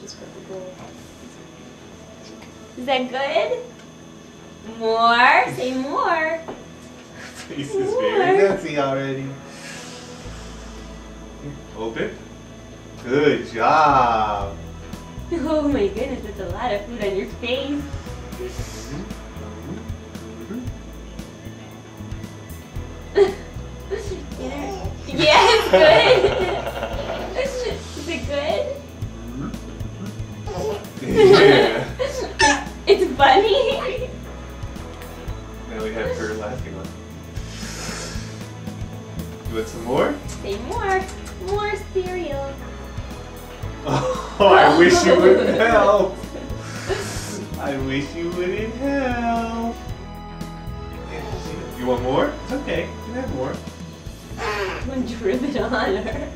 just put the gold. Is that good? More. Say more. Face is very messy already. Open. Good job. Oh my goodness, that's a lot of food on your face. Yes, good. Is it good? Yeah. It's funny. Now we have her laughing one. You want some more? Say more. More cereal. Oh, I wish you wouldn't help. I wish you wouldn't help. You want more? It's okay. You can have more. I'm drip it on her.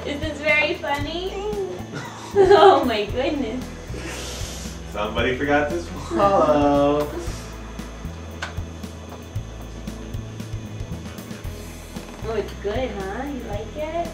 Is this very funny? Oh my goodness. Somebody forgot to swallow. Oh, it's good, huh? You like it?